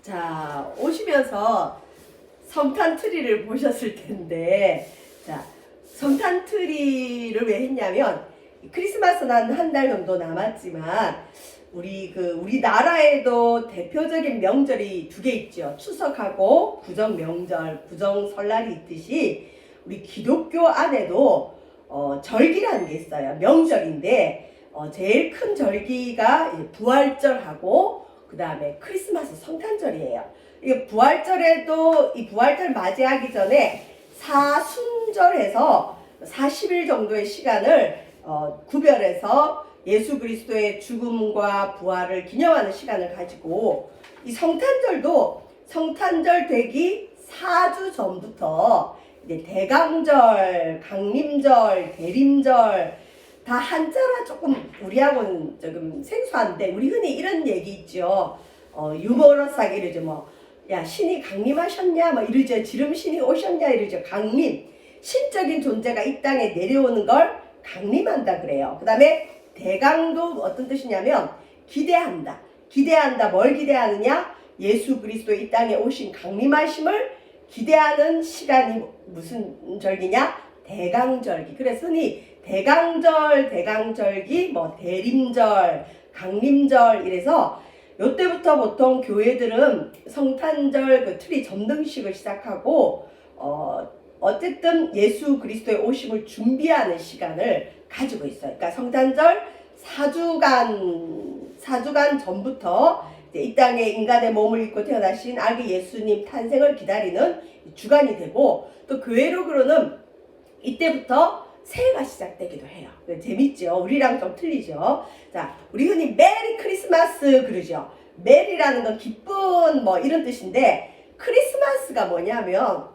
자, 오시면서 성탄 트리를 보셨을 텐데, 자, 성탄 트리를 왜 했냐면, 크리스마스는 한 달 정도 남았지만, 우리나라에도 대표적인 명절이 두 개 있죠. 추석하고 구정 명절, 구정 설날이 있듯이, 우리 기독교 안에도 절기라는 게 있어요. 명절인데, 제일 큰 절기가 이제 부활절하고, 그 다음에 크리스마스 성탄절이에요. 이게 부활절에도 이 부활절 맞이하기 전에 사순절에서 40일 정도의 시간을 구별해서 예수 그리스도의 죽음과 부활을 기념하는 시간을 가지고, 이 성탄절도 성탄절 되기 4주 전부터 이제 대강절, 강림절, 대림절 다 한자라 조금 우리하고는 조금 생소한데, 우리 흔히 이런 얘기 있죠. 유머러스하게 이러죠. 뭐, 야, 신이 강림하셨냐? 뭐 이러죠. 지름 신이 오셨냐? 이러죠. 강림. 신적인 존재가 이 땅에 내려오는 걸 강림한다 그래요. 그 다음에 대강도 어떤 뜻이냐면 기대한다. 기대한다. 뭘 기대하느냐? 예수 그리스도 이 땅에 오신 강림하심을 기대하는 시간이 무슨 절기냐? 대강절기. 그래서 흔히 대강절, 대강절기, 뭐 대림절, 강림절 이래서 요때부터 보통 교회들은 성탄절 그 트리 점등식을 시작하고 어쨌든 예수 그리스도의 오심을 준비하는 시간을 가지고 있어요. 그러니까 성탄절 4주간 전부터 이제 이 땅에 인간의 몸을 입고 태어나신 아기 예수님 탄생을 기다리는 주간이 되고, 또 교회력으로는 이때부터 새해가 시작되기도 해요. 재밌죠? 우리랑 좀 틀리죠? 자, 우리 흔히 메리 크리스마스 그러죠? 메리라는 건 기쁜 뭐 이런 뜻인데, 크리스마스가 뭐냐면,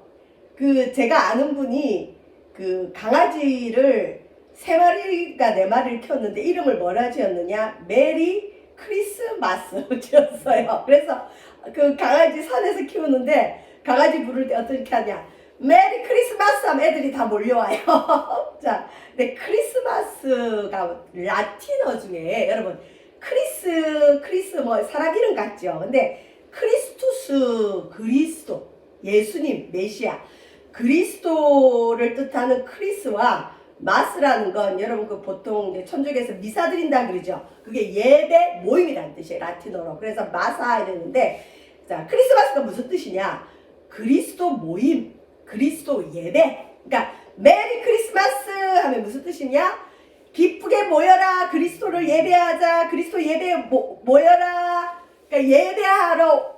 제가 아는 분이 강아지를 3마리가 4마리를 키웠는데 이름을 뭐라 지었느냐? 메리 크리스마스 지었어요. 그래서 강아지 산에서 키우는데 강아지 부를 때 어떻게 하냐? 메리 크리스마스 하면 애들이 다 몰려와요. 자, 근데 크리스마스가 라틴어 중에 여러분 크리스 뭐 사람 이름 같죠? 근데 크리스투스, 그리스도, 예수님, 메시아, 그리스도를 뜻하는 크리스와 마스라는 건 여러분 보통 이제 천주교에서 미사 드린다 그러죠. 그게 예배 모임이라는 뜻이에요. 라틴어로. 그래서 마사 이랬는데, 자, 크리스마스가 무슨 뜻이냐? 그리스도 모임, 그리스도 예배. 그러니까 메리 크리스마스 하면 무슨 뜻이냐? 기쁘게 모여라. 그리스도를 예배하자. 그리스도 예배에 모여라. 그러니까 예배하러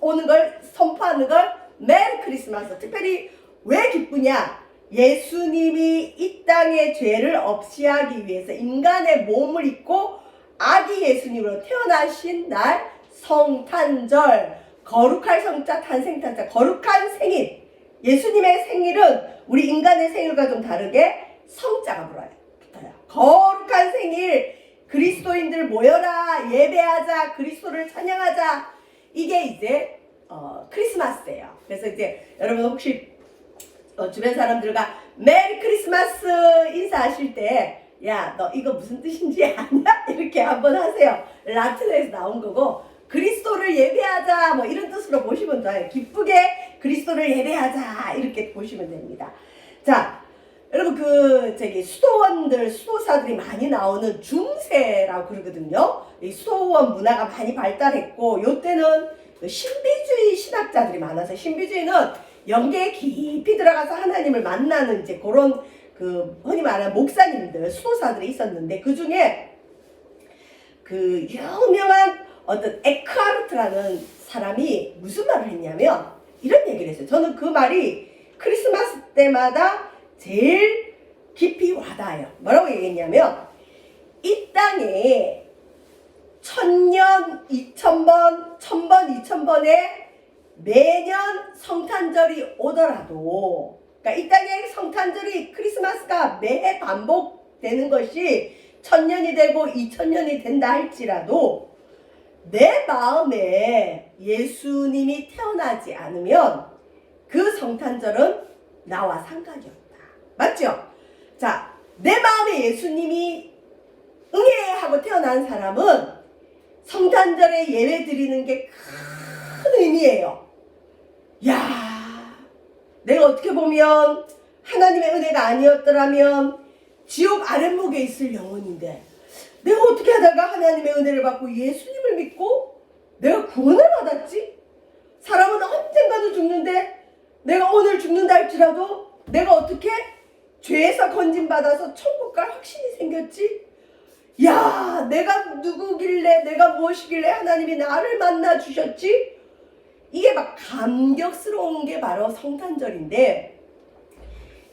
오는 걸 선포하는 걸 메리 크리스마스. 특별히 왜 기쁘냐? 예수님이 이 땅의 죄를 없이 하기 위해서 인간의 몸을 입고 아기 예수님으로 태어나신 날 성탄절, 거룩할 성자 탄생탄자, 거룩한 생일. 예수님의 생일은 우리 인간의 생일과 좀 다르게 성자가 붙어요. 거룩한 생일, 그리스도인들 모여라, 예배하자, 그리스도를 찬양하자. 이게 이제 크리스마스예요. 그래서 이제 여러분 혹시 주변 사람들과 메리 크리스마스 인사하실 때, 야, 너 이거 무슨 뜻인지 아냐? 이렇게 한번 하세요. 라틴어에서 나온 거고, 그리스도를 예배하자 뭐 이런 뜻으로 보시면 돼요. 기쁘게 그리스도를 예배하자 이렇게 보시면 됩니다. 자, 여러분 수도사들이 많이 나오는 중세라고 그러거든요. 이 수도원 문화가 많이 발달했고, 요때는 신비주의 신학자들이 많아서, 신비주의는 영계에 깊이 들어가서 하나님을 만나는 이제 그런 흔히 말하는 목사님들, 수도사들이 있었는데, 그 중에 유명한 어떤 에크하르트라는 사람이 무슨 말을 했냐면 이런 얘기를 했어요. 저는 그 말이 크리스마스 때마다 제일 깊이 와닿아요. 뭐라고 얘기했냐면, 이 땅에 1000년, 2000번, 1000번, 2000번에 매년 성탄절이 오더라도, 그러니까 이 땅에 성탄절이 크리스마스가 매해 반복되는 것이 1000년이 되고 2000년이 된다 할지라도 내 마음에 예수님이 태어나지 않으면 그 성탄절은 나와 상관이 없다. 맞죠? 자, 내 마음에 예수님이 응애 하고 태어난 사람은 성탄절에 예배 드리는 게 의미예요. 야, 내가 어떻게 보면 하나님의 은혜가 아니었더라면 지옥 아랫목에 있을 영혼인데 내가 어떻게 하다가 하나님의 은혜를 받고 예수님을 믿고 내가 구원을 받았지? 사람은 언젠가도 죽는데 내가 오늘 죽는다 할지라도 내가 어떻게 죄에서 건진받아서 천국 갈 확신이 생겼지? 야, 내가 누구길래, 내가 무엇이길래 하나님이 나를 만나 주셨지? 이게 막 감격스러운 게 바로 성탄절인데,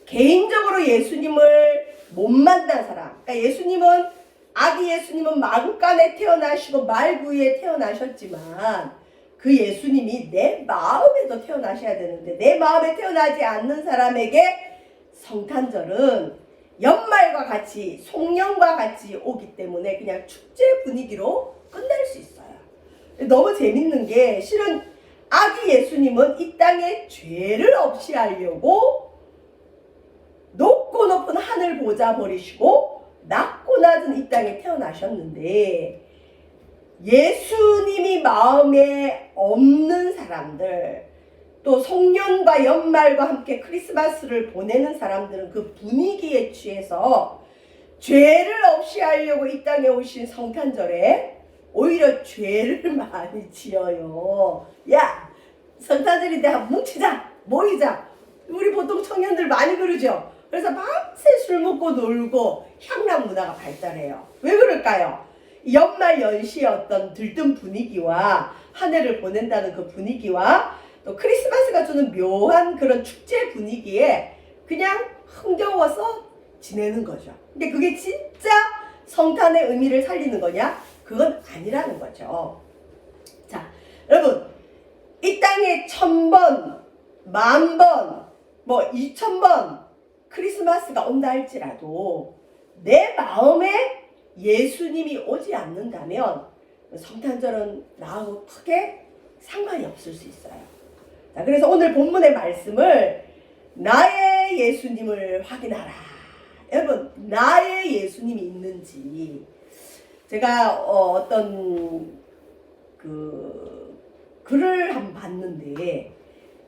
개인적으로 예수님을 못 만난 사람, 그러니까 예수님은, 아기 예수님은 마구간에 태어나시고 말구이에 태어나셨지만 그 예수님이 내 마음에도 태어나셔야 되는데 내 마음에 태어나지 않는 사람에게 성탄절은 연말과 같이 송년과 같이 오기 때문에 그냥 축제 분위기로 끝날 수 있어요. 너무 재밌는 게 실은 아기 예수님은 이 땅에 죄를 없이 하려고 높고 높은 하늘 보좌 버리시고 낮고 낮은 이 땅에 태어나셨는데 예수님이 마음에 없는 사람들 또 송년과 연말과 함께 크리스마스를 보내는 사람들은 그 분위기에 취해서 죄를 없이 하려고 이 땅에 오신 성탄절에 오히려 죄를 많이 지어요. 야, 성탄절인데 한번 뭉치자, 모이자. 우리 보통 청년들 많이 그러죠. 그래서 밤새 술 먹고 놀고 향락 문화가 발달해요. 왜 그럴까요? 연말 연시의 어떤 들뜬 분위기와 한 해를 보낸다는 그 분위기와 또 크리스마스가 주는 묘한 그런 축제 분위기에 그냥 흥겨워서 지내는 거죠. 근데 그게 진짜 성탄의 의미를 살리는 거냐? 그건 아니라는 거죠. 자, 여러분, 이 땅에 1000번, 10,000번, 뭐 2000번 크리스마스가 온다 할지라도 내 마음에 예수님이 오지 않는다면 성탄절은 나하고 크게 상관이 없을 수 있어요. 자, 그래서 오늘 본문의 말씀을 나의 예수님을 확인하라. 여러분, 나의 예수님이 있는지 제가 어떤 그 글을 한번 봤는데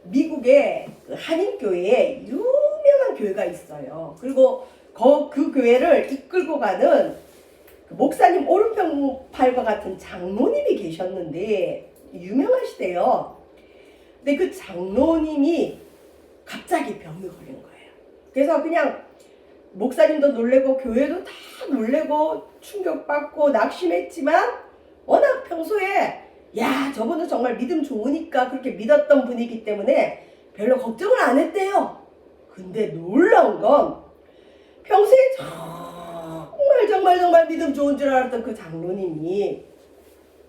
미국의 그 한인교회에 유명한 교회가 있어요. 그리고 그 교회를 이끌고 가는 그 목사님 오른편팔과 같은 장로님이 계셨는데 유명하시대요. 근데 그 장로님이 갑자기 병이 걸린 거예요. 그래서 그냥 목사님도 놀래고 교회도 다 놀래고 충격받고 낙심했지만 워낙 평소에 야, 저분은 정말 믿음 좋으니까 그렇게 믿었던 분이기 때문에 별로 걱정을 안 했대요. 근데 놀라운 건 평소에 정말 믿음 좋은 줄 알았던 그 장로님이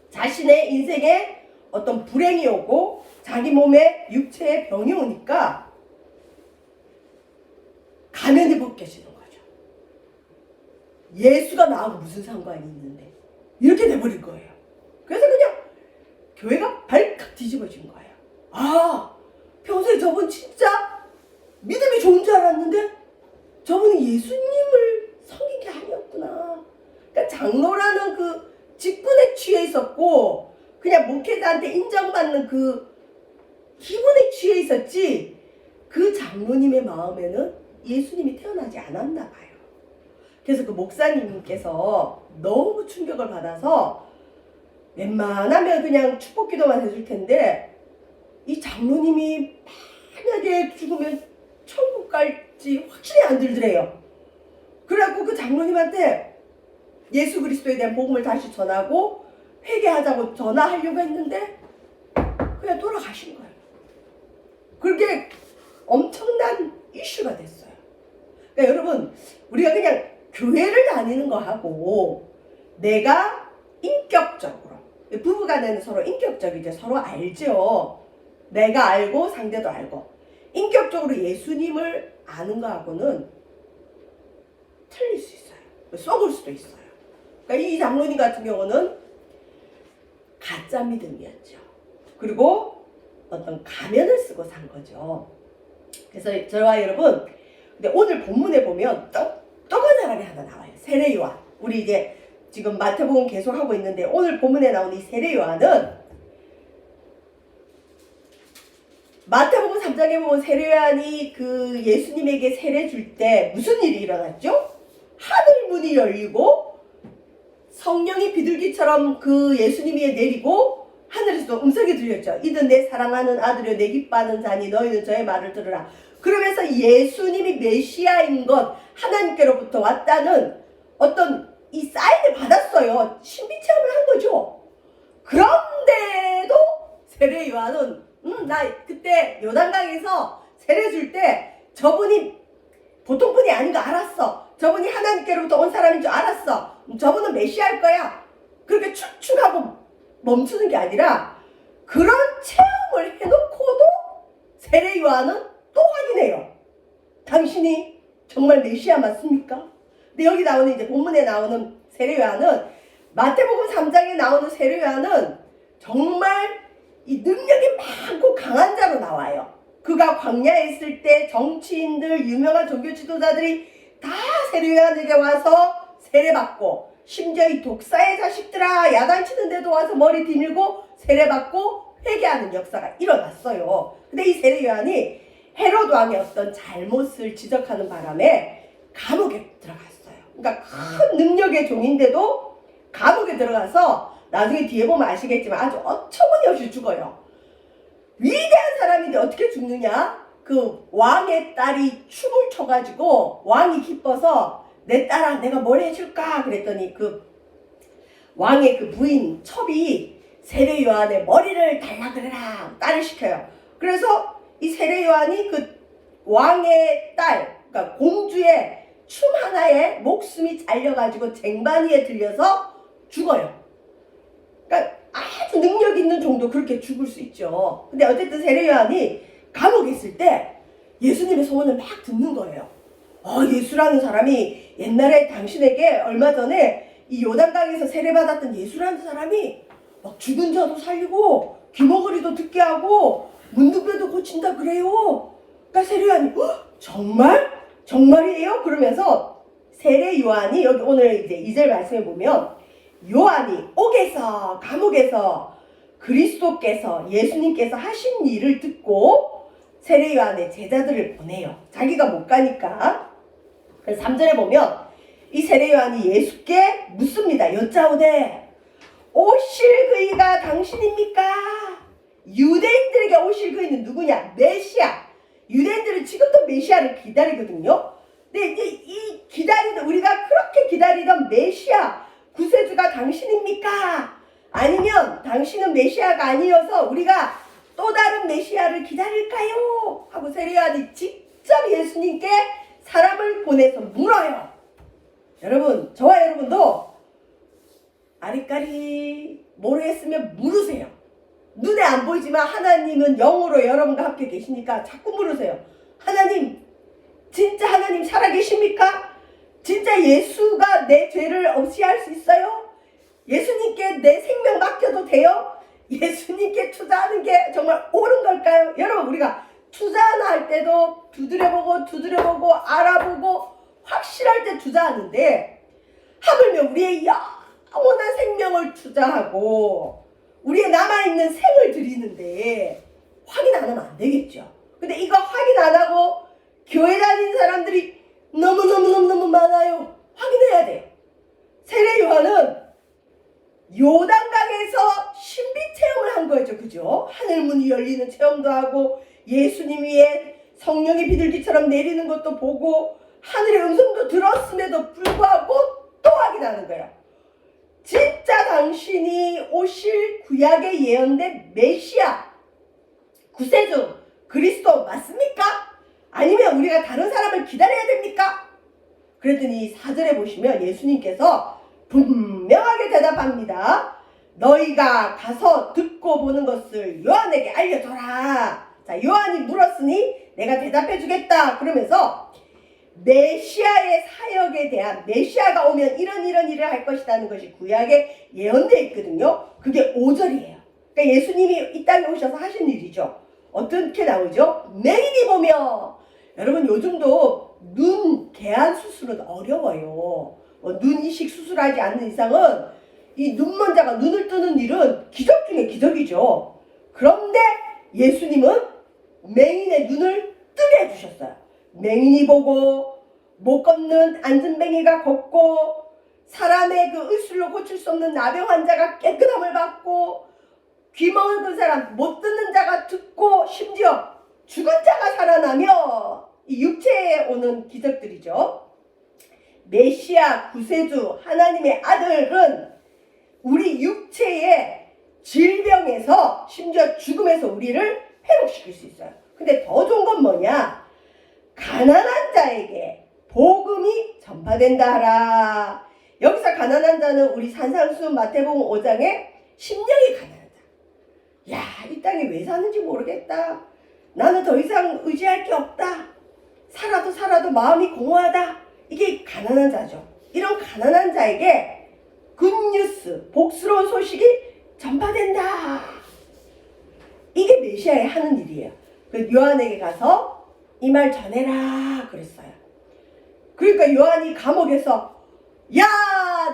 자신의 인생에 어떤 불행이 오고 자기 몸에 육체에 병이 오니까 가면이 벗겨지는 거죠. 예수가 나하고 무슨 상관이 있는데 이렇게 돼버린 거예요. 그래서 그냥 교회가 발칵 뒤집어진 거예요. 아, 평소에 저분 진짜 믿음이 좋은 줄 알았는데 저분은 예수님을 섬긴 게 아니었구나. 그러니까 장로라는 그 직분에 취해 있었고 그냥 목회자한테 인정받는 그 기분에 취해 있었지 그 장로님의 마음에는 예수님이 태어나지 않았나 봐요. 그래서 그 목사님께서 너무 충격을 받아서 웬만하면 그냥 축복 기도만 해줄 텐데 이 장로님이 만약에 죽으면 천국 갈지 확신이 안 들더래요. 그래갖고 그 장로님한테 예수 그리스도에 대한 복음을 다시 전하고 회개하자고 전화하려고 했는데 그냥 돌아가신 거예요. 그게 엄청난 이슈가 됐어요. 그러니까 여러분, 우리가 그냥 교회를 다니는 거하고 내가 인격적으로, 부부간에는 서로 인격적이죠. 서로 알죠. 내가 알고 상대도 알고 인격적으로 예수님을 아는 거하고는 틀릴 수 있어요. 썩을 수도 있어요. 그러니까 이 장로님 같은 경우는 가짜 믿음이었죠. 그리고 어떤 가면을 쓰고 산 거죠. 그래서 저와 여러분, 근데 오늘 본문에 보면 똑똑한 사람이 하나 나와요. 세례 요한. 우리 이제 지금 마태복음 계속 하고 있는데 오늘 본문에 나온 이 세례 요한은 마태복음 3장에 보면 세례요한이 그 예수님에게 세례 줄 때 무슨 일이 일어났죠? 하늘 문이 열리고 성령이 비둘기처럼 그 예수님 위에 내리고 하늘에서도 음성이 들렸죠. 이는 내 사랑하는 아들이여 내 기뻐하는 자니 너희는 저의 말을 들으라. 그러면서 예수님이 메시아인 것, 하나님께로부터 왔다는 어떤 이 사인을 받았어요. 신비 체험을 한 거죠. 그런데도 세례 요한은 나 그때 요단강에서 세례 줄 때 저분이 보통 분이 아닌 거 알았어. 저분이 하나님께로부터 온 사람인 줄 알았어. 저분은 메시아일 거야. 그렇게 축축하고 멈추는 게 아니라 그런 체험을 해놓고도 세례 요한은 또 확인해요. 당신이 정말 메시아 맞습니까? 근데 여기 나오는 이제 본문에 나오는 세례 요한은 마태복음 3장에 나오는 세례 요한은 정말 이 능력이 많고 강한 자로 나와요. 그가 광야에 있을 때 정치인들, 유명한 종교 지도자들이 다 세례 요한에게 와서 세례받고 심지어 이 독사의 자식들아 야단치는 데도 와서 머리 디밀고 세례받고 회개하는 역사가 일어났어요. 근데 이 세례 요한이 헤로드 왕의 어떤 잘못을 지적하는 바람에 감옥에 들어갔어요. 그러니까 큰 능력의 종인데도 감옥에 들어가서 나중에 뒤에 보면 아시겠지만 아주 어처구니없이 죽어요. 위대한 사람인데 어떻게 죽느냐? 그 왕의 딸이 춤을 춰가지고 왕이 기뻐서 내 딸아 내가 뭘 해줄까? 그랬더니 그 왕의 그 부인 첩이 세례 요한의 머리를 달라 그래라 딸을 시켜요. 그래서 이 세례 요한이 그 왕의 딸, 그러니까 공주의 춤 하나에 목숨이 잘려가지고 쟁반위에 들려서 죽어요. 그러니까 아주 능력 있는 종도 그렇게 죽을 수 있죠. 근데 어쨌든 세례 요한이 감옥에 있을 때 예수님의 소원을 막 듣는 거예요. 예수라는 사람이 옛날에 당신에게 얼마 전에 이 요단강에서 세례받았던 예수라는 사람이 막 죽은 자도 살리고 귀머거리도 듣게 하고 문둥병도 고친다 그래요. 그러니까 세례 요한이 정말? 정말이에요? 그러면서 세례 요한이 여기 오늘 이제 2절 말씀해 보면 요한이 옥에서 감옥에서 그리스도께서 예수님께서 하신 일을 듣고 세례 요한의 제자들을 보내요. 자기가 못 가니까. 그래서 3절에 보면 이 세례 요한이 예수께 묻습니다. 여짜오되 오실 그이가 당신입니까? 유대인들에게 오실 그이는 누구냐? 메시아. 유대인들은 지금도 메시아를 기다리거든요. 근데 이제 이 기다리던 우리가 그렇게 기다리던 메시아 구세주가 당신입니까? 아니면 당신은 메시아가 아니어서 우리가 또 다른 메시아를 기다릴까요? 하고 세례 요한이 직접 예수님께 사람을 보내서 물어요. 여러분, 저와 여러분도 아리까리 모르겠으면 물으세요. 눈에 안 보이지만 하나님은 영으로 여러분과 함께 계시니까 자꾸 물으세요. 하나님, 진짜 하나님 살아계십니까? 진짜 예수가 내 죄를 없이할 수 있어요? 예수님께 내 생명 맡겨도 돼요? 예수님께 투자하는 게 정말 옳은 걸까요? 여러분, 우리가 투자나 할 때도 두드려보고 알아보고 확실할 때 투자하는데 하물며 우리의 영원한 생명을 투자하고 우리의 남아있는 생을 드리는데 확인 안 하면 안 되겠죠. 근데 이거 확인 안 하고 교회 다니는 사람들이 너무 많아요. 확인해야 돼요. 세례 요한은 요단강에서 신비 체험을 한 거죠. 그죠? 하늘문이 열리는 체험도 하고 예수님 위에 성령이 비둘기처럼 내리는 것도 보고 하늘의 음성도 들었음에도 불구하고 또 확인하는 거예요. 진짜 당신이 오실 구약에 예언된 메시아, 구세주, 그리스도 맞습니까? 아니면 우리가 다른 사람을 기다려야 됩니까? 그랬더니 4절에 보시면 예수님께서 분명하게 대답합니다. 너희가 가서 듣고 보는 것을 요한에게 알려줘라. 자, 요한이 물었으니 내가 대답해 주겠다. 그러면서 메시아의 사역에 대한 메시아가 오면 이런 일을 할 것이라는 것이 구약에 예언되어 있거든요. 그게 5절이에요. 그러니까 예수님이 이 땅에 오셔서 하신 일이죠. 어떻게 나오죠? 매일이 보며 여러분 요즘도 눈 개안 수술은 어려워요. 눈 이식 수술하지 않는 이상은 이 눈먼자가 눈을 뜨는 일은 기적 중에 기적이죠. 그런데 예수님은 맹인의 눈을 뜨게 해주셨어요. 맹인이 보고 못 걷는 안진뱅이가 걷고 사람의 그 의술로 고칠 수 없는 나병 환자가 깨끗함을 받고 귀 먹은 사람 못 듣는 자가 듣고 심지어 죽은 자가 살아나며 이 육체에 오는 기적들이죠. 메시아 구세주 하나님의 아들은 우리 육체의 질병에서 심지어 죽음에서 우리를 회복시킬 수 있어요. 근데 더 좋은 건 뭐냐? 가난한 자에게 복음이 전파된다 하라. 여기서 가난한 자는 우리 산상수 마태복음 5장에 심령이 가난하다. 야, 이 땅에 왜 사는지 모르겠다. 나는 더 이상 의지할 게 없다. 살아도 마음이 공허하다. 이게 가난한 자죠. 이런 가난한 자에게 굿뉴스, 복스러운 소식이 전파된다. 이게 메시아의 하는 일이에요. 그 요한에게 가서 이 말 전해라 그랬어요. 그러니까 요한이 감옥에서 야,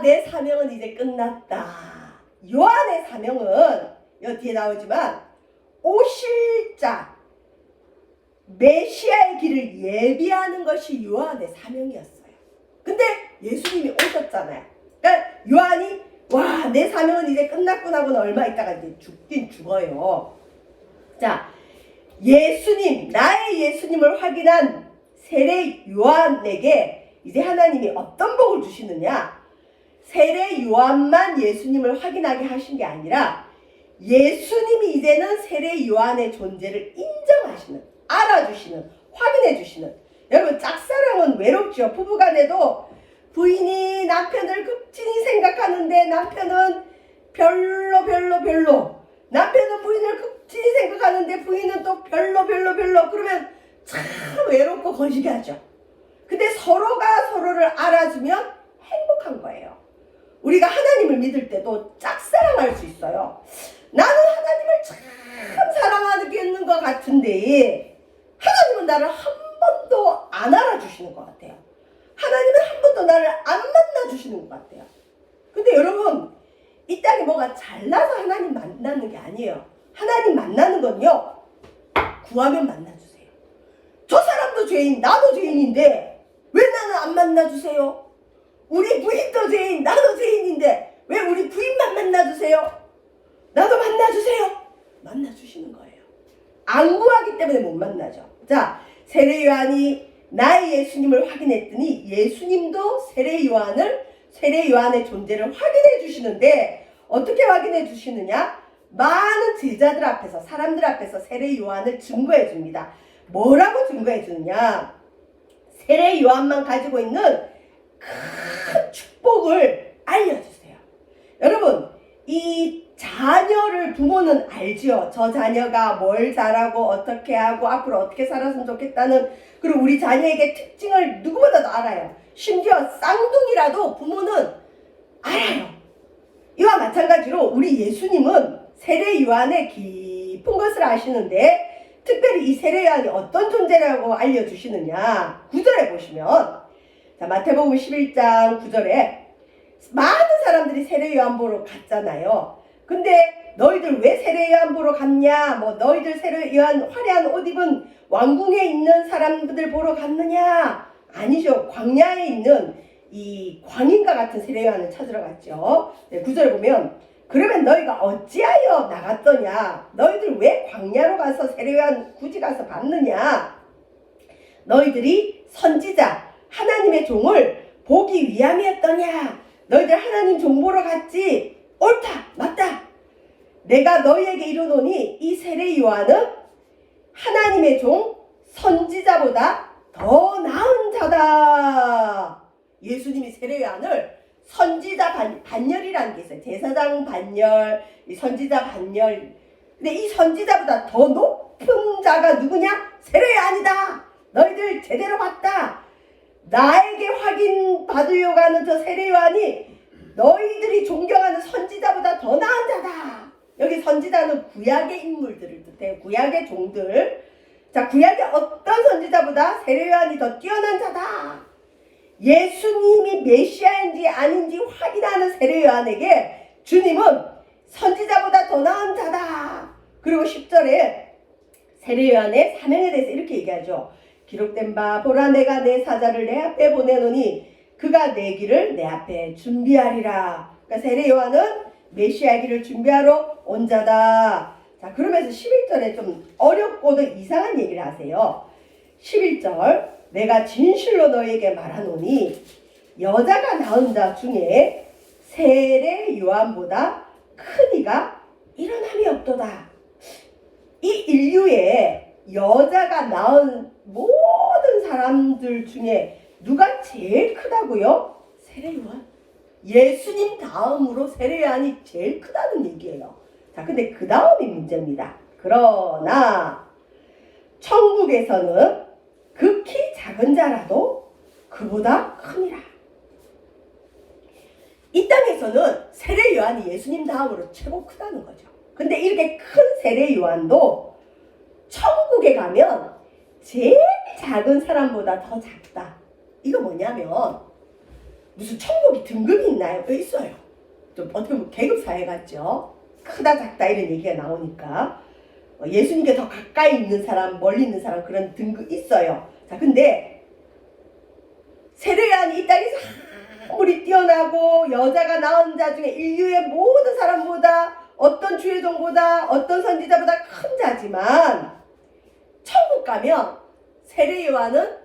내 사명은 이제 끝났다. 요한의 사명은 여기 뒤에 나오지만 오실 자 메시아의 길을 예비하는 것이 요한의 사명이었어요. 근데 예수님이 오셨잖아요. 그러니까 요한이 와, 내 사명은 이제 끝났구나 하고는 얼마 있다가 이제 죽긴 죽어요. 자, 예수님, 나의 예수님을 확인한 세례 요한에게 이제 하나님이 어떤 복을 주시느냐? 세례 요한만 예수님을 확인하게 하신 게 아니라 예수님이 이제는 세례 요한의 존재를 인정하시는, 알아주시는, 확인해주시는. 여러분, 짝사랑은 외롭죠. 부부간에도 부인이 남편을 극진히 생각하는데 남편은 별로. 남편은 부인을 극진히 생각하는데 부인은 또 별로. 그러면 참 외롭고 거시기하죠. 근데 서로가 서로를 알아주면 행복한 거예요. 우리가 하나님을 믿을 때도 짝사랑할 수 있어요. 나는 하나님을 참 사랑하겠는 것 같은데 하나님은 나를 한 번도 안 알아주시는 것 같아요. 하나님은 한 번도 나를 안 만나주시는 것 같아요. 근데 여러분, 이 땅에 뭐가 잘나서 하나님 만나는 게 아니에요. 하나님 만나는 건요, 구하면 만나주세요. 저 사람도 죄인, 나도 죄인인데 왜 나는 안 만나주세요? 우리 부인도 죄인, 나도 죄인인데 왜 우리 부인만 만나주세요? 나도 만나주세요. 만나주시는 거예요. 안 구하기 때문에 못 만나죠. 자, 세례 요한이 나의 예수님을 확인했더니 예수님도 세례 요한의 존재를 확인해 주시는데 어떻게 확인해 주시느냐? 많은 제자들 앞에서, 사람들 앞에서 세례 요한을 증거해 줍니다. 뭐라고 증거해 주느냐? 세례 요한만 가지고 있는 큰 축복을 알려주세요. 여러분, 이 자녀를 부모는 알지요. 저 자녀가 뭘 잘하고 어떻게 하고 앞으로 어떻게 살았으면 좋겠다는, 그리고 우리 자녀에게 특징을 누구보다도 알아요. 심지어 쌍둥이라도 부모는 알아요. 이와 마찬가지로 우리 예수님은 세례 요한의 깊은 것을 아시는데 특별히 이 세례 요한이 어떤 존재라고 알려주시느냐. 9절에 보시면, 자, 마태복음 11장 9절에 많은 사람들이 세례 요한 보러 갔잖아요. 근데 너희들 왜 세례 요한 보러 갔냐? 뭐 너희들 세례 요한 화려한 옷 입은 왕궁에 있는 사람들 보러 갔느냐? 아니죠. 광야에 있는 이 광인과 같은 세례 요한을 찾으러 갔죠. 네, 9절에 보면 그러면 너희가 어찌하여 나갔더냐? 너희들 왜 광야로 가서 세례 요한 굳이 가서 봤느냐? 너희들이 선지자 하나님의 종을 보기 위함이었더냐? 너희들 하나님 종 보러 갔지? 옳다, 맞다. 내가 너희에게 이르노니 이 세례 요한은 하나님의 종 선지자보다 더 나은 자다. 예수님이 세례 요한을 선지자 반열이라는 게 있어요. 제사장 반열, 선지자 반열. 근데 이 선지자보다 더 높은 자가 누구냐? 세례 요한이다. 너희들 제대로 봤다. 나에게 확인 받으려고 하는 저 세례 요한이 너희들이 존경하는 선지자보다 더 나은 자다. 여기 선지자는 구약의 인물들을 뜻해요. 구약의 종들. 자, 구약의 어떤 선지자보다 세례 요한이 더 뛰어난 자다. 예수님이 메시아인지 아닌지 확인하는 세례 요한에게 주님은 선지자보다 더 나은 자다. 그리고 10절에 세례 요한의 사명에 대해서 이렇게 얘기하죠. 기록된 바 보라 내가 내 사자를 내 앞에 보내노니 그가 내 길을 내 앞에 준비하리라. 그러니까 세례 요한은 메시아 길을 준비하러 온 자다. 자, 그러면서 11절에 좀 어렵고도 이상한 얘기를 하세요. 11절 내가 진실로 너에게 말하노니 여자가 낳은 자 중에 세례 요한보다 큰 이가 일어남이 없도다. 이 인류에 여자가 낳은 모든 사람들 중에 누가 제일 크다고요? 세례 요한. 예수님 다음으로 세례 요한이 제일 크다는 얘기예요. 자, 근데 그 다음이 문제입니다. 그러나 천국에서는 극히 작은 자라도 그보다 크니라. 이 땅에서는 세례 요한이 예수님 다음으로 최고 크다는 거죠. 근데 이렇게 큰 세례 요한도 천국에 가면 제일 작은 사람보다 더 작다. 이거 뭐냐면 무슨 천국이 등급이 있나요? 있어요. 좀 어떻게 보면 계급사회 같죠. 크다 작다 이런 얘기가 나오니까 예수님께 더 가까이 있는 사람, 멀리 있는 사람 그런 등급 있어요. 자, 근데 세례 요한이 이 땅에서 아무리 뛰어나고 여자가 낳은 자 중에 인류의 모든 사람보다 어떤 주의종보다 어떤 선지자보다 큰 자지만 천국 가면 세례 요한은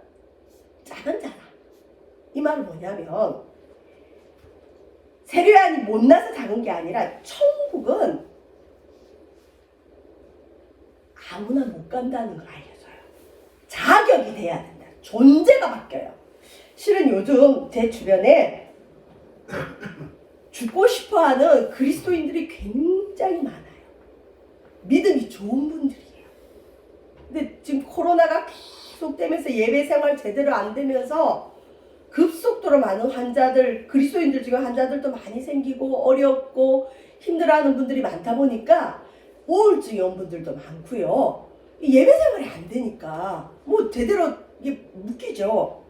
작은 자다. 이 말은 뭐냐면 세례 요한이 못나서 작은 게 아니라 천국은 아무나 못 간다는 걸 알려줘요. 자격이 돼야 된다. 존재가 바뀌어요. 실은 요즘 제 주변에 죽고 싶어하는 그리스도인들이 굉장히 많아요. 믿음이 좋은 분들이에요. 근데 지금 코로나가 계속되면서 예배 생활 제대로 안 되면서 급속도로 많은 환자들, 그리스도인들 중에 환자들도 많이 생기고 어렵고 힘들어하는 분들이 많다 보니까 우울증이 온 분들도 많고요. 예배 생활이 안 되니까 뭐 제대로 이게 묶이죠.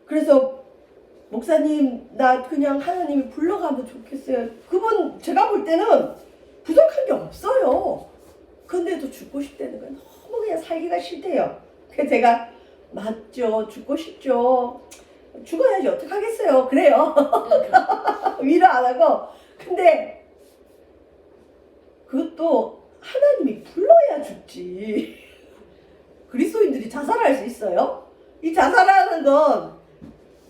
그래서 목사님 나 그냥 하나님이 불러가면 좋겠어요. 그분 제가 볼 때는 부족한 게 없어요. 근데도 죽고 싶다는 건 너무 그냥 살기가 싫대요. 그래서 제가 맞죠. 죽고 싶죠. 죽어야지 어떡하겠어요. 그래요. 위로 안 하고. 근데 그것도 하나님이 불러야 죽지. 그리스도인들이 자살할 수 있어요? 이 자살하는 건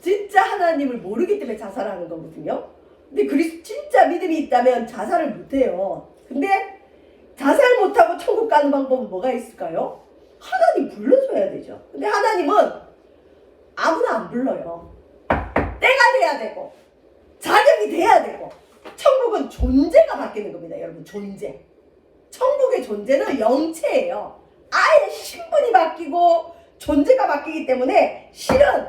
진짜 하나님을 모르기 때문에 자살하는 거거든요. 근데 진짜 믿음이 있다면 자살을 못해요. 근데 자살 못하고 천국 가는 방법은 뭐가 있을까요? 하나님 불러줘야 되죠. 근데 하나님은 아무나 안 불러요. 때가 돼야 되고 자격이 돼야 되고 천국은 존재가 바뀌는 겁니다. 여러분, 존재. 천국의 존재는 영체예요. 아예 신분이 바뀌고 존재가 바뀌기 때문에 실은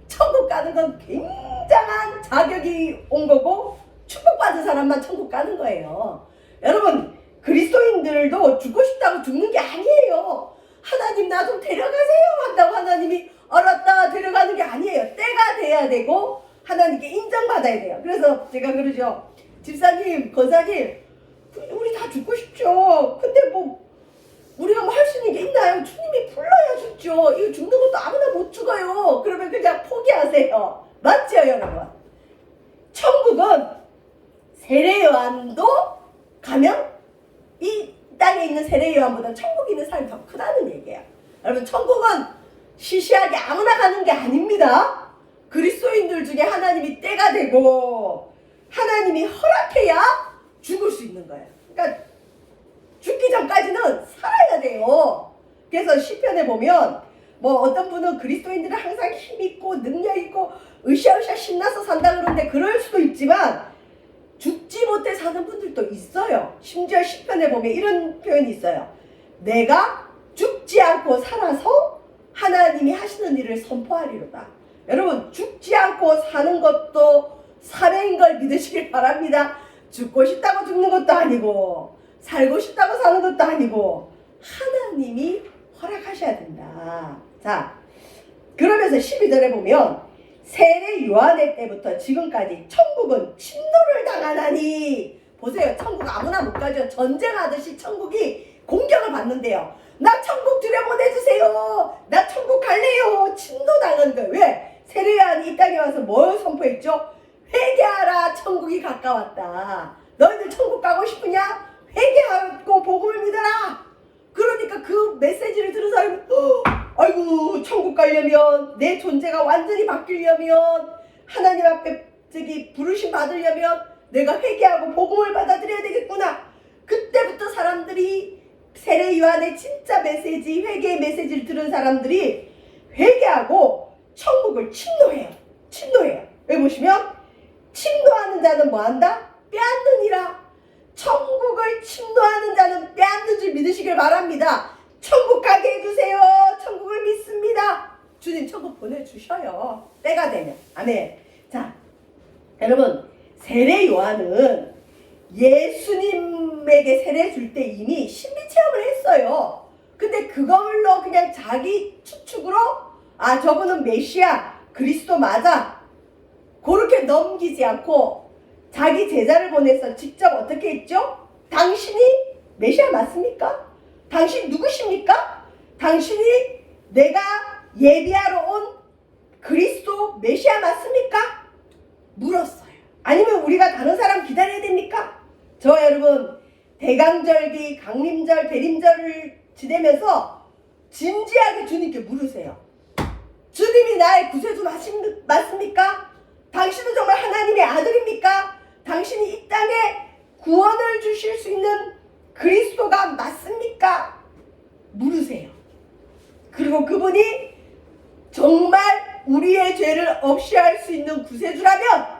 천국 가는 건 굉장한 자격이 온 거고 축복받은 사람만 천국 가는 거예요. 여러분, 그리스도인들도 죽고 싶다고 죽는 게 아니에요. 하나님 나 좀 데려가세요 한다고 하나님이 알았다 데려가는 게 아니에요. 때가 돼야 되고 하나님께 인정받아야 돼요. 그래서 제가 그러죠. 집사님, 권사님, 우리 다 죽고 싶죠. 근데 뭐 우리가 뭐 할 수 있는 게 있나요? 주님이 불러야 죽죠. 이거 죽는 것도 아무나 못 죽어요. 그러면 그냥 포기하세요. 맞죠, 여러분? 천국은 세례 요한도 가면 이 땅에 있는 세례 요한보다 천국에 있는 사람이 더 크다는 얘기예요. 여러분, 천국은 시시하게 아무나 가는 게 아닙니다. 그리스도인들 중에 하나님이 때가 되고 하나님이 허락해야 죽을 수 있는 거예요. 그러니까 죽기 전까지는 살아야 돼요. 그래서 시편에 보면 뭐 어떤 분은 그리스도인들은 항상 힘있고 능력있고 으쌰으쌰 신나서 산다 그러는데 그럴 수도 있지만 죽지 못해 사는 분들도 있어요. 심지어 시편에 보면 이런 표현이 있어요. 내가 죽지 않고 살아서 하나님이 하시는 일을 선포하리로다. 여러분, 죽지 않고 사는 것도 사명인 걸 믿으시길 바랍니다. 죽고 싶다고 죽는 것도 아니고 살고 싶다고 사는 것도 아니고 하나님이 허락하셔야 된다. 자, 그러면서 12절에 보면 세례 요한의 때부터 지금까지 천국은 침노를 당하나니, 보세요. 천국 아무나 못 가죠. 전쟁하듯이 천국이 공격을 받는 왔는데요. 나 천국 들여보내주세요. 나 천국 갈래요. 침노당하는 거예요. 왜? 세례 요한이 이 땅에 와서 뭘 선포했죠? 회개하라, 천국이 가까웠다. 너희들 천국 가고 싶으냐? 회개하고 복음을 믿어라. 그러니까 그 메시지를 들은 사람은 아이고, 천국 가려면, 내 존재가 완전히 바뀌려면, 하나님 앞에 부르심 받으려면 내가 회개하고 복음을 받아들여야 되겠구나. 그때부터 사람들이 세례 요한의 진짜 메시지, 회개의 메시지를 들은 사람들이 회개하고 천국을 침노해요. 여기 보시면 침노하는 자는 뭐한다? 빼앗느니라. 천국을 침노하는 자는 빼앗는 줄 믿으시길 바랍니다. 천국 가게 해주세요. 천국을 믿습니다. 주님 천국 보내주셔요. 때가 되면. 아멘. 자, 여러분, 세례 요한은 예수님에게 세례 줄 때 이미 신비체험을 했어요. 근데 그걸로 그냥 자기 추측으로 저분은 메시아 그리스도 맞아, 그렇게 넘기지 않고 자기 제자를 보내서 직접 어떻게 했죠? 당신이 메시아 맞습니까? 당신 누구십니까? 당신이 내가 예비하러 온 그리스도 메시아 맞습니까? 물었어요. 아니면 우리가 다른 사람 기다려야 됩니까? 저와 여러분, 대강절기, 강림절, 대림절을 지내면서 진지하게 주님께 물으세요. 주님이 나의 구세주 맞습니까? 당신은 정말 하나님의 아들입니까? 당신이 이 땅에 구원을 주실 수 있는 그리스도가 맞습니까? 물으세요. 그리고 그분이 정말 우리의 죄를 없이 할 수 있는 구세주라면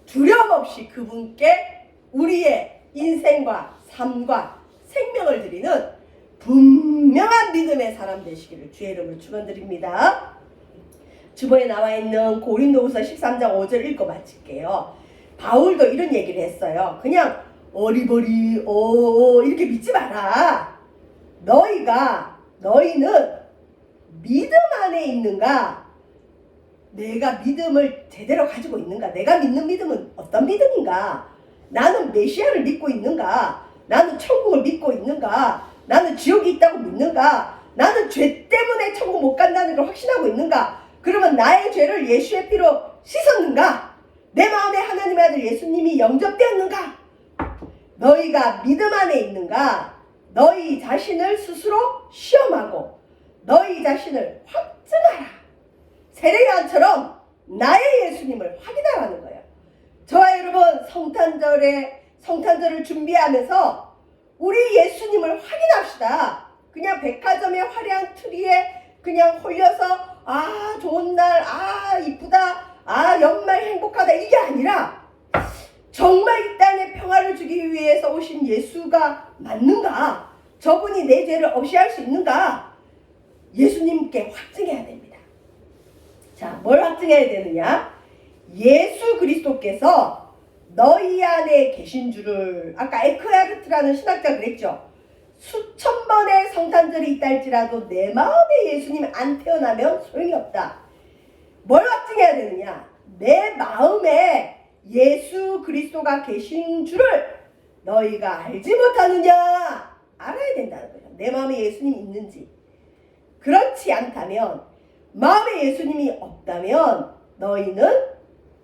두려움 없이 그분께 우리의 인생과 삶과 생명을 드리는 분명한 믿음의 사람 되시기를 주의 이름으로 축원드립니다. 주보에 나와 있는 고린도후서 13장 5절 읽고 마칠게요. 바울도 이런 얘기를 했어요. 그냥 어리버리 이렇게 믿지 마라. 너희는 믿음 안에 있는가? 내가 믿음을 제대로 가지고 있는가? 내가 믿는 믿음은 어떤 믿음인가? 나는 메시아를 믿고 있는가? 나는 천국을 믿고 있는가? 나는 지옥이 있다고 믿는가? 나는 죄 때문에 천국 못 간다는 걸 확신하고 있는가? 그러면 나의 죄를 예수의 피로 씻었는가? 내 마음에 하나님의 아들 예수님이 영접되었는가? 너희가 믿음 안에 있는가? 너희 자신을 스스로 시험하고 너희 자신을 확증하라. 세례 요한처럼 나의 예수님을 확인하라는 거예요. 저와 여러분, 성탄절을 준비하면서 우리 예수님을 확인합시다. 그냥 백화점의 화려한 트리에 그냥 홀려서 좋은 날, 이쁘다, 연말 행복하다, 이게 아니라 정말 이 땅에 평화를 주기 위해서 오신 예수가 맞는가? 저분이 내 죄를 없이 할 수 있는가? 예수님께 확증해야 됩니다. 자, 뭘 확증해야 되느냐? 예수 그리스도께서 너희 안에 계신 줄을, 아까 에크하르트라는 신학자 그랬죠. 수천 번의 성탄절이 있다 할지라도 내 마음에 예수님 안 태어나면 소용이 없다. 뭘 확증해야 되느냐? 내 마음에 예수 그리스도가 계신 줄을 너희가 알지 못하느냐? 알아야 된다는 거예요. 내 마음에 예수님이 있는지. 그렇지 않다면, 마음에 예수님이 없다면 너희는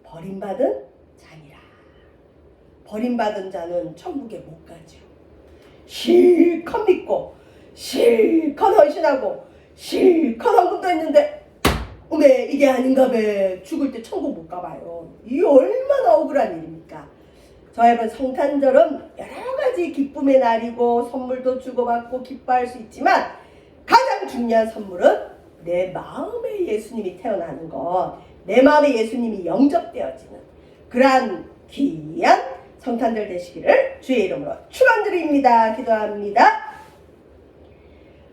버림받은 자니라. 버림받은 자는 천국에 못 가죠. 실컷 믿고 실컷 헌신하고 실컷 헌금도 했는데 이게 아닌가 봐. 죽을 때 천국 못 가봐요. 이게 얼마나 억울한 일입니까? 저와 여러분, 성탄절은 여러 가지 기쁨의 날이고 선물도 주고받고 기뻐할 수 있지만 가장 중요한 선물은 내 마음에 예수님이 태어나는 것, 내 마음에 예수님이 영접되어지는 그러한 귀한 성탄절 되시기를 주의 이름으로 축원드립니다. 기도합니다.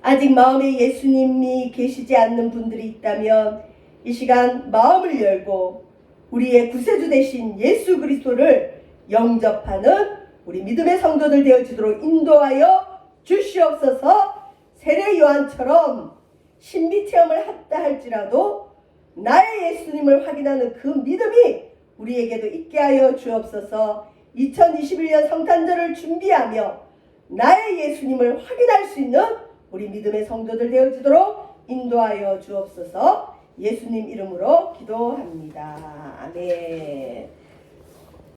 아직 마음에 예수님이 계시지 않는 분들이 있다면 이 시간 마음을 열고 우리의 구세주 되신 예수 그리스도를 영접하는 우리 믿음의 성도들 되어지도록 인도하여 주시옵소서. 세례 요한처럼 신비체험을 했다 할지라도 나의 예수님을 확인하는 그 믿음이 우리에게도 있게 하여 주옵소서. 2021년 성탄절을 준비하며 나의 예수님을 확인할 수 수 있는 우리 믿음의 성도들 되어주도록 인도하여 주옵소서. 예수님 이름으로 기도합니다. 아멘.